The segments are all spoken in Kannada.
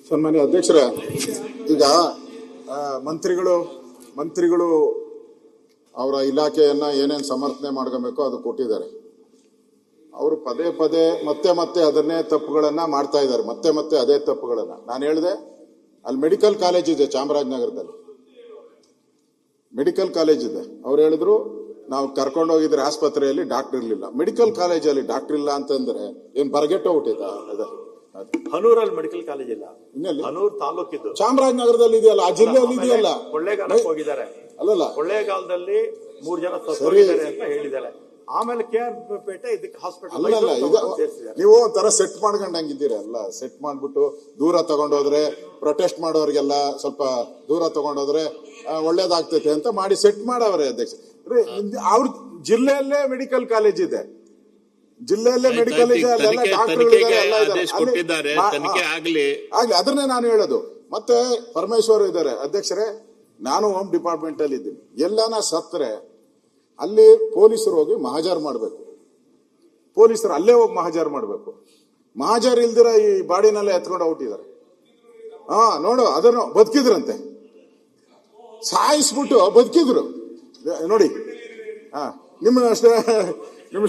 ಸನ್ಮಾನ್ಯ ಅಧ್ಯಕ್ಷರೇ, ಈಗ ಮಂತ್ರಿಗಳು ಅವರ ಇಲಾಖೆಯನ್ನ ಏನೇನು ಸಮರ್ಥನೆ ಮಾಡ್ಕೋಬೇಕೋ ಅದು ಕೊಟ್ಟಿದ್ದಾರೆ. ಅವರು ಪದೇ ಪದೇ ಮತ್ತೆ ಅದನ್ನೇ ತಪ್ಪುಗಳನ್ನ ಮಾಡ್ತಾ ಇದ್ದಾರೆ. ಮತ್ತೆ ಅದೇ ತಪ್ಪುಗಳನ್ನ ನಾನು ಹೇಳಿದೆ. ಅಲ್ಲಿ ಮೆಡಿಕಲ್ ಕಾಲೇಜ್ ಇದೆ, ಚಾಮರಾಜನಗರದಲ್ಲಿ ಮೆಡಿಕಲ್ ಕಾಲೇಜ್ ಇದೆ. ಅವ್ರು ಹೇಳಿದ್ರು ನಾವು ಕರ್ಕೊಂಡು ಹೋಗಿದ್ರೆ ಆಸ್ಪತ್ರೆಯಲ್ಲಿ ಡಾಕ್ಟರ್ ಇರ್ಲಿಲ್ಲ. ಮೆಡಿಕಲ್ ಕಾಲೇಜಲ್ಲಿ ಡಾಕ್ಟರ್ ಇಲ್ಲ ಅಂತಂದ್ರೆ ಏನ್ ಬರಗೆಟ್ಟ ಹುಟ್ಟಿತಾ? ಹನೂರಲ್ಲಿ ಮೆಡಿಕಲ್ ಕಾಲೇಜ್ ಇಲ್ಲ, ಹನೂರ್ ತಾಲೂಕಿದ್ದು ಚಾಮರಾಜನಗರದಲ್ಲಿ ಇದೆಯಲ್ಲ, ಆ ಜಿಲ್ಲೆಯಲ್ಲಿ ಇದೆಯಲ್ಲ. ಕೊಳ್ಳೇಗಾಲಕ್ಕೆ ಹೋಗಿದ್ದಾರೆ, ಅಲ್ಲಲ್ಲ ಕೊಳ್ಳೇಗಾಲದಲ್ಲಿ 3 ಜನ ಸತ್ತೋಗಿದ್ದಾರೆ ಅಂತ ಹೇಳಿದ್ದಾರೆ. ಆಮೇಲೆ KR ಪೇಟೆ ಇದಕ್ಕೆ ಹಾಸ್ಪಿಟಲ್ ನೀವು ಒಂಥರ ಸೆಟ್ ಮಾಡ್ಕೊಂಡಂಗಿದ್ದೀರಿ. ಅಲ್ಲ, ಸೆಟ್ ಮಾಡ್ಬಿಟ್ಟು ದೂರ ತಗೊಂಡೋದ್ರೆ ಪ್ರೊಟೆಸ್ಟ್ ಮಾಡೋರಿಗೆಲ್ಲ ಸ್ವಲ್ಪ ದೂರ ತಗೊಂಡೋದ್ರೆ ಒಳ್ಳೇದಾಗ್ತೈತೆ ಅಂತ ಮಾಡಿ ಸೆಟ್ ಮಾಡವ್ರೆ ಅಧ್ಯಕ್ಷ. ಅವ್ರ ಜಿಲ್ಲೆಯಲ್ಲೇ ಮೆಡಿಕಲ್ ಕಾಲೇಜ್ ಇದೆ, ಜಿಲ್ಲೆಯಲ್ಲೇ ಮೆಡಿಕಲ್ ಆಗ್ಲಿ. ಅದನ್ನೇ ನಾನು ಹೇಳೋದು. ಮತ್ತೆ ಪರಮೇಶ್ವರ್ ಇದ್ದಾರೆ ಅಧ್ಯಕ್ಷರೇ. ನಾನು ಹೋಮ್ ಡಿಪಾರ್ಟ್ಮೆಂಟ್ ಅಲ್ಲಿ ಇದ್ದೀನಿ. ಎಲ್ಲಾನ ಸತ್ರೆ ಅಲ್ಲಿ ಪೊಲೀಸರು ಹೋಗಿ ಮಹಾಜರ್ ಮಾಡಬೇಕು. ಪೊಲೀಸರು ಅಲ್ಲೇ ಹೋಗಿ ಮಹಾಜರ್ ಮಾಡಬೇಕು. ಮಹಾಜರ್ ಇಲ್ದಿರ ಈ ಬಾಡಿನಲ್ಲೇ ಎತ್ಕೊಂಡು ಔಟಿದ್ದಾರೆ. ನೋಡು, ಅದನ್ನು ಬದುಕಿದ್ರಂತೆ, ಸಾಯಿಸ್ಬಿಟ್ಟು ಬದುಕಿದ್ರು ನೋಡಿ. ನಿಮ್ಮ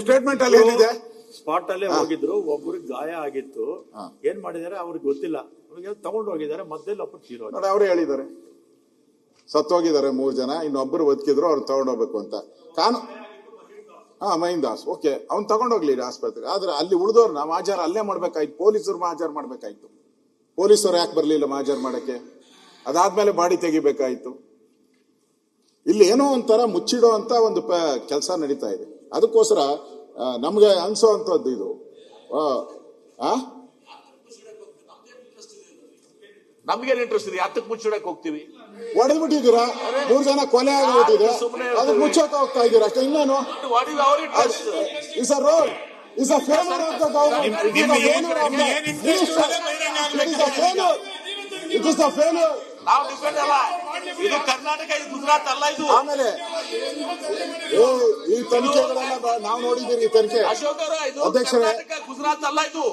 ಸ್ಟೇಟ್ಮೆಂಟ್ ಅಲ್ಲಿ ಏನಿದೆ? ಸ್ಪಾಟ್ ಅಲ್ಲೇ ಹೋಗಿದ್ರು, ಒಬ್ಬರಿಗೆ ಗಾಯ ಆಗಿತ್ತು. ಏನ್ ಮಾಡಿದ್ದಾರೆ ಅವ್ರಿಗೆ ಗೊತ್ತಿಲ್ಲ, ಅವ್ರಿಗೆ ತಗೊಂಡು ಹೋಗಿದ್ದಾರೆ. ಮಧ್ಯದಲ್ಲಿ ಒಬ್ಬರು ತೀರೋ ನೋಡಿ, ಅವರೇ ಹೇಳಿದ್ದಾರೆ ಸತ್ತೋಗಿದ್ದಾರೆ 3 ಜನ, ಇನ್ನೊಬ್ಬರು ಬದುಕಿದ್ರು, ಅವ್ರು ತಗೊಂಡೋಗ್ಬೇಕು ಅಂತ. ಮಹಿಂದ್ ದಾಸ್, ಓಕೆ, ಅವ್ನು ತಗೊಂಡೋಗ್ಲಿ ಆಸ್ಪತ್ರೆಗೆ. ಆದ್ರೆ ಅಲ್ಲಿ ಉಳಿದವ್ರನ್ನ ಮಹಾಜರ್ ಅಲ್ಲೇ ಮಾಡ್ಬೇಕಾಯ್ತು, ಪೊಲೀಸರು ಮಹಾಜರ್ ಮಾಡ್ಬೇಕಾಯ್ತು. ಪೊಲೀಸರು ಯಾಕೆ ಬರ್ಲಿಲ್ಲ ಮಹಾಜರ್ ಮಾಡಕ್ಕೆ? ಅದಾದ್ಮೇಲೆ ಬಾಡಿ ತೆಗಿಬೇಕಾಯ್ತು. ಇಲ್ಲಿ ಏನೋ ಒಂಥರ ಮುಚ್ಚಿಡೋ ಅಂತ ಒಂದು ಕೆಲಸ ನಡೀತಾ ಇದೆ. ಅದಕ್ಕೋಸ್ಕರ ನಮ್ಗೆ ಅನ್ಸೋ ಅಂತದ್ದು ಇದು. ನಮ್ಗೇನ್ ಇಂಟ್ರೆಸ್ಟ್ ಇದೆ? ಹತ್ತಕ್ಕೆ ಮುಚ್ಚಿಡಕ್ ಹೋಗ್ತೀವಿ? ಹೊಡೆದ್ಬಿಟ್ಟಿದ್ದೀರಾ, 3 ಜನ ಕೊಲೆ ಆಗೋಗ್ಬಿಟ್ಟಿದೆ, ಅದಕ್ಕೆ ಮುಚ್ಚಕ್ಕೆ ಹೋಗ್ತಾ ಇದ್ದೀರಾ ಅಷ್ಟೇ. ಇನ್ನೇನು is a role, is a failure of the government, it is a failure. ನಾವು ಡಿಪೆಂಡ್ ಅಲ್ಲ, ಇದು ಕರ್ನಾಟಕ, ಇದು ಗುಜರಾತ್ ಅಲ್ಲ. ಇದು ಆಮೇಲೆ ಈ ತನಿಖೆಗಳೆಲ್ಲ ನಾವು ನೋಡಿದ್ದೀರಿ. ಈ ತನಿಖೆ ಅಶೋಕ್ ಅವರ, ಇದು ಅಧ್ಯಕ್ಷರೇ, ಗುಜರಾತ್ ಅಲ್ಲ. ಇದು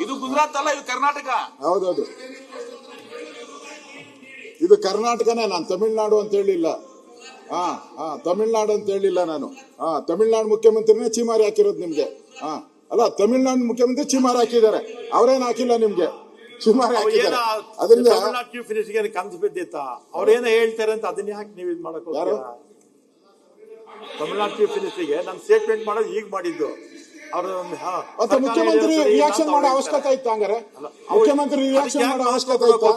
ಇದು ಗುಜರಾತ್ ಅಲ್ಲ, ಇದು ಕರ್ನಾಟಕ. ಹೌದೌದು, ಇದು ಕರ್ನಾಟಕನೇ. ನಾನು ತಮಿಳ್ನಾಡು ಅಂತ ಹೇಳಿಲ್ಲ. ತಮಿಳ್ನಾಡು ಅಂತ ಹೇಳಿಲ್ಲ ನಾನು. ತಮಿಳ್ನಾಡು ಮುಖ್ಯಮಂತ್ರಿನೇ ಚೀಮಾರಿ ಹಾಕಿರೋದು ನಿಮ್ಗೆ. ಅಲ್ಲ, ತಮಿಳ್ನಾಡು ಮುಖ್ಯಮಂತ್ರಿ ಚೀಮಾರಿ ಹಾಕಿದ್ದಾರೆ, ಅವರೇನು ಹಾಕಿಲ್ಲ ನಿಮ್ಗೆ, ಚೀಮಾರಿ ಹಾಕಿದ್ದಾರೆ. ಅದರಿಂದ ಚೀಫ್ ಮಿನಿಸ್ಟರ್ಗೆ ಕನ್ಸು ಬಿದ್ದಿತ್ತ, ಅವ್ರೇನೋ ಹೇಳ್ತಾರೆ ಅಂತ ಅದನ್ನ ಯಾಕೆ ನೀವು ಇದು ಮಾಡಕ್ ಹೋಗ್ತೀರಾ? ತಮಿಳ್ನಾಡು ಚೀಫ್ ಮಿನಿಸ್ಟರ್ಗೆ ನಾನು ಸ್ಟೇಟ್ಮೆಂಟ್ ಮಾಡೋದು ಈಗ ಮಾಡಿದ್ದು. ಮತ್ತೆ ಮುಖ್ಯಮಂತ್ರಿ ರಿಯಾಕ್ಷನ್ ಮಾಡೋ ಅವಶ್ಯಕತೆ ಇತ್ತು. ಹಂಗಾರೆ ಮುಖ್ಯಮಂತ್ರಿ ರಿಯಾಕ್ಷನ್ ಮಾಡೋ ಅವಶ್ಯಕತೆ ಇತ್ತು,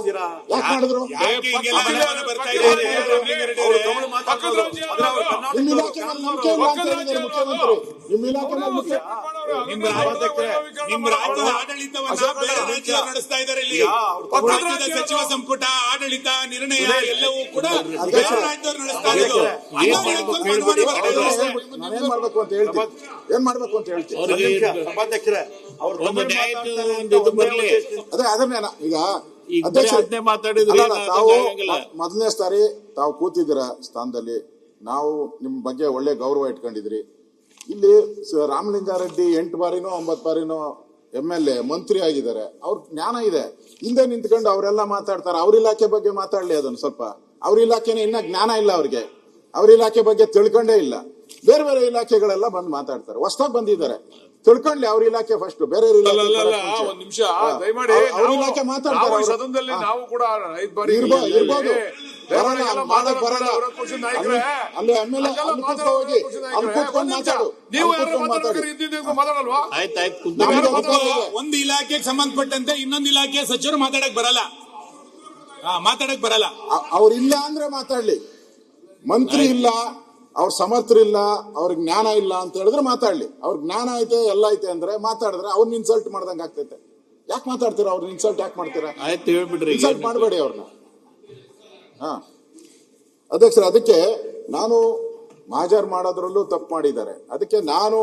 ಯಾಕೆ ಮಾಡಿದ್ರು? ನಿಮ್ಮ ಇಲಾಖೆ ಮೇಲೆ ನಂಬಿಕೆ ಇಲ್ಲ ಅಂತ ಹೇಳಿದ್ದಾರೆ ಮುಖ್ಯಮಂತ್ರಿ. ನಿಮ್ಮ ಇಲಾಖೆ ಮೇಲೆ ನಿಮ್ಮ ರಾಜ್ಯದ ಆಡಳಿತವನ್ನ ಬೇರೆ ರಾಜ್ಯಗಳು ನಡೆಸ್ತಾ ಇದ್ದಾರೆ. ಇಲ್ಲಿ ರಾಜ್ಯದ ಸಚಿವ ಸಂಪುಟ ಆಡಳಿತ ನಿರ್ಣಯ ಎಲ್ಲವೂ ಕೂಡ ಬೇರೆ ರಾಜ್ಯದವರು ನಡೆಸ್ತಾ ಇರೋದು. ನಾನೇನ್ ಮಾಡ್ಬೇಕು ಅಂತ ಹೇಳ್ತೀನಿ, ಏನ್ ಮಾಡ್ಬೇಕು ಅಂತ ಹೇಳ್ತೀನಿ. ಅದೇ ಅದನ್ನೇ ಈಗ ತಾವು ಮೊದಲನೇ ಸಾರಿ ತಾವು ಕೂತಿದ್ದೀರ ಸ್ಥಾನದಲ್ಲಿ, ನಾವು ನಿಮ್ ಬಗ್ಗೆ ಒಳ್ಳೆ ಗೌರವ ಇಟ್ಕೊಂಡಿದ್ರಿ. ಇಲ್ಲಿ ರಾಮಲಿಂಗಾರೆಡ್ಡಿ 8 ಬಾರಿನೋ 9 ಬಾರಿನೋ MLA ಮಂತ್ರಿ ಆಗಿದ್ದಾರೆ. ಅವ್ರ ಜ್ಞಾನ ಇದೆ. ಹಿಂದೆ ನಿಂತ್ಕೊಂಡು ಅವರೆಲ್ಲ ಮಾತಾಡ್ತಾರೆ. ಅವ್ರ ಇಲಾಖೆ ಬಗ್ಗೆ ಮಾತಾಡ್ಲಿ ಅದನ್ನು ಸ್ವಲ್ಪ. ಅವ್ರ ಇಲಾಖೆನೇ ಇನ್ನ ಜ್ಞಾನ ಇಲ್ಲ ಅವ್ರಿಗೆ, ಅವ್ರ ಇಲಾಖೆ ಬಗ್ಗೆ ತಿಳ್ಕೊಂಡೇ ಇಲ್ಲ. ಬೇರೆ ಬೇರೆ ಇಲಾಖೆಗಳೆಲ್ಲ ಬಂದು ಮಾತಾಡ್ತಾರೆ. ಹೊಸದಾಗಿ ಬಂದಿದ್ದಾರೆ, ತಿಳ್ಕೊಂಡ್ಲಿ ಅವ್ರ ಇಲಾಖೆ ಫಸ್ಟ್. ಬೇರೆ ಒಂದ್ ನಿಮಿಷ ದಯಮಾಡಿ, ಅವ್ರ ಇಲಾಖೆ ಮಾತಾಡ್ತಾರೆ. ಸದನದಲ್ಲಿ ನಾವು ಕೂಡ ಇರ್ಬೋದು, ಮಾಡಕ್ ಬರಲ್ಲ. ಅಲ್ಲಿ MLA ಹೋಗಿ ಅಲ್ಲಿ ಕೂತ್ಕೊಂಡು ಮಾತಾಡು. ಮಾತಾಡಲ್ವಾ? ಒಂದು ಇಲಾಖೆಗೆ ಸಂಬಂಧಪಟ್ಟಂತೆ ಇನ್ನೊಂದು ಇಲಾಖೆ ಸಚಿವರು ಮಾತಾಡಕ್ ಬರಲ್ಲ. ಅವ್ರಿಲ್ಲ ಅಂದ್ರೆ ಮಾತಾಡ್ಲಿ. ಮಂತ್ರಿ ಇಲ್ಲ, ಅವ್ರ ಸಮರ್ಥರಿಲ್ಲ, ಅವ್ರಿಗೆ ಜ್ಞಾನ ಇಲ್ಲ ಅಂತ ಹೇಳಿದ್ರೆ ಮಾತಾಡ್ಲಿ. ಅವ್ರ ಜ್ಞಾನ ಐತೆ, ಎಲ್ಲ ಐತೆ ಅಂದ್ರೆ ಮಾತಾಡಿದ್ರೆ ಅವ್ರನ್ನ ಇನ್ಸಲ್ಟ್ ಮಾಡ್ದಂಗೆ ಆಗ್ತೈತೆ. ಯಾಕೆ ಮಾತಾಡ್ತೀರಾ? ಅವ್ರನ್ನ ಇನ್ಸಲ್ಟ್ ಯಾಕೆ ಮಾಡ್ತೀರಾ? ಇನ್ಸಲ್ಟ್ ಮಾಡಬೇಡಿ ಅವ್ರನ್ನ. ಅಧ್ಯಕ್ಷರ, ಅದಕ್ಕೆ ನಾನು ಮಹಾಜರ್ ಮಾಡೋದ್ರಲ್ಲೂ ತಪ್ಪು ಮಾಡಿದ್ದಾರೆ. ಅದಕ್ಕೆ ನಾನು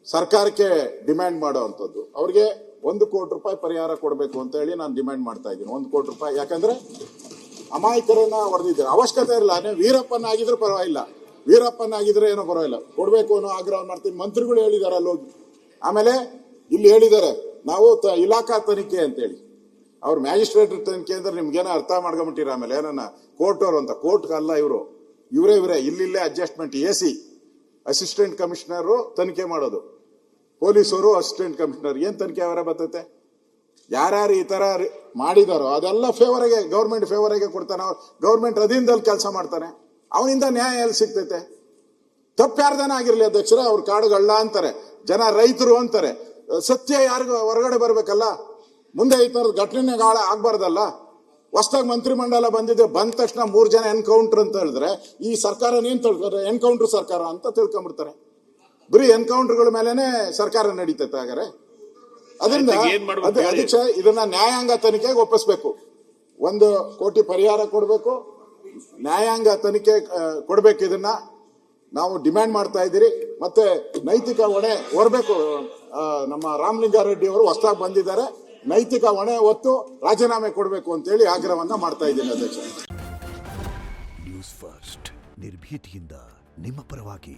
ಸರ್ಕಾರಕ್ಕೆ ಡಿಮ್ಯಾಂಡ್ ಮಾಡೋ ಅಂಥದ್ದು, ಅವ್ರಿಗೆ 1 ಕೋಟಿ ರೂಪಾಯಿ ಪರಿಹಾರ ಕೊಡಬೇಕು ಅಂತ ಹೇಳಿ ನಾನು ಡಿಮ್ಯಾಂಡ್ ಮಾಡ್ತಾ ಇದ್ದೀನಿ. 1 ಕೋಟಿ ರೂಪಾಯಿ. ಯಾಕಂದ್ರೆ ಅಮಾಯಕರನ್ನ ಹೊಡೆದಿದ್ದಾರೆ, ಅವಶ್ಯಕತೆ ಇರಲ್ಲ. ವೀರಪ್ಪನ ಆಗಿದ್ರೆ ಪರವಾಗಿಲ್ಲ, ವೀರಪ್ಪನ ಆಗಿದ್ರೆ ಏನೋ ಪರವಾಗಿಲ್ಲ, ಕೊಡ್ಬೇಕು ಅನ್ನೋ ಆಗ್ರಹ ಮಾಡ್ತೀನಿ. ಮಂತ್ರಿಗಳು ಹೇಳಿದ್ದಾರೆ ಅಲ್ಲೋಗಿ. ಆಮೇಲೆ ಇಲ್ಲಿ ಹೇಳಿದ್ದಾರೆ ನಾವು ಇಲಾಖಾ ತನಿಖೆ ಅಂತೇಳಿ ಅವ್ರು ಮ್ಯಾಜಿಸ್ಟ್ರೇಟ್ ತನಿಖೆ ಅಂದ್ರೆ ನಿಮ್ಗೇನೋ ಅರ್ಥ ಮಾಡ್ಕೊಂಬಿಟ್ಟಿರ ಆಮೇಲೆ ಏನನ್ನ ಕೋರ್ಟ್ ಅವರು ಅಂತ ಕೋರ್ಟ್ ಅಲ್ಲ ಇವರೇ ಇಲ್ಲಿಲ್ಲೇ ಅಡ್ಜಸ್ಟ್ಮೆಂಟ್ AC ಅಸಿಸ್ಟೆಂಟ್ ಕಮಿಷನರು ತನಿಖೆ ಮಾಡೋದು, ಪೊಲೀಸರು ಅಸಿಸ್ಟೆಂಟ್ ಕಮಿಷನರ್ ಏನ್ ತನಿಖೆ ಅವರೇ ಬರ್ತೈತೆ. ಯಾರ್ಯಾರು ಈ ತರ ಮಾಡಿದಾರೋ ಅದೆಲ್ಲ ಫೇವರ್ಗೆ ಗೌರ್ಮೆಂಟ್ ಫೇವರ್ಗೆ ಕೊಡ್ತಾನೆ. ಗೌರ್ಮೆಂಟ್ ಅಧೀನದಲ್ಲಿ ಕೆಲಸ ಮಾಡ್ತಾನೆ, ಅವನಿಂದ ನ್ಯಾಯ ಎಲ್ಲಿ ಸಿಗ್ತೈತೆ? ತಪ್ಪು ಯಾರ್ದಾನ ಆಗಿರ್ಲಿ ಅಧ್ಯಕ್ಷರೇ, ಅವ್ರ ಕಾಡುಗಳ್ಳ ಅಂತಾರೆ, ಜನ ರೈತರು ಅಂತಾರೆ. ಸತ್ಯ ಯಾರಿಗೂ ಹೊರಗಡೆ ಬರ್ಬೇಕಲ್ಲ, ಮುಂದೆ ಈ ತರದ ಘಟನೆ ಆಗ್ಬಾರ್ದಲ್ಲ. ಹೊಸದಾಗಿ ಮಂತ್ರಿಮಂಡಲ ಬಂದಿದೆ, ಬಂದ ತಕ್ಷಣ 3 ಜನ ಎನ್ಕೌಂಟರ್ ಅಂತ ಹೇಳಿದ್ರೆ ಈ ಸರ್ಕಾರ ಏನ್ ತಿಳ್ಕೊಂಡ್ರೆ ಎನ್ಕೌಂಟರ್ ಸರ್ಕಾರ ಅಂತ ತಿಳ್ಕೊಂಡ್ಬಿಡ್ತಾರೆ. ಬರೀ ಎನ್ಕೌಂಟರ್ಗಳ ಮೇಲೆನೆ ಸರ್ಕಾರ ನಡೀತೈತೆ ಹಾಗಾರೆ. ಅದರಿಂದ ಅಧ್ಯಕ್ಷ ಇದನ್ನ ನ್ಯಾಯಾಂಗ ತನಿಖೆಗೆ ಒಪ್ಪಿಸ್ಬೇಕು. 1 ಕೋಟಿ ಪರಿಹಾರ ಕೊಡಬೇಕು, ನ್ಯಾಯಾಂಗ ತನಿಖೆ ಕೊಡ್ಬೇಕು. ಇದನ್ನ ನಾವು ಡಿಮ್ಯಾಂಡ್ ಮಾಡ್ತಾ ಇದ್ದೀರಿ. ಮತ್ತೆ ನೈತಿಕ ಹೊಣೆ ಹೊರಬೇಕು. ನಮ್ಮ ರಾಮಲಿಂಗಾರೆಡ್ಡಿ ಅವರು ಹೊಸದಾಗಿ ಬಂದಿದ್ದಾರೆ, ನೈತಿಕ ಹೊಣೆ ಹೊತ್ತು ರಾಜೀನಾಮೆ ಕೊಡಬೇಕು ಅಂತೇಳಿ ಆಗ್ರಹವನ್ನ ಮಾಡ್ತಾ ಇದ್ದೀನಿ ಅಧ್ಯಕ್ಷ. ನ್ಯೂಸ್ ಫಸ್ಟ್ ನಿರ್ಭೀತಿಯಿಂದ ನಿಮ್ಮ ಪರವಾಗಿ.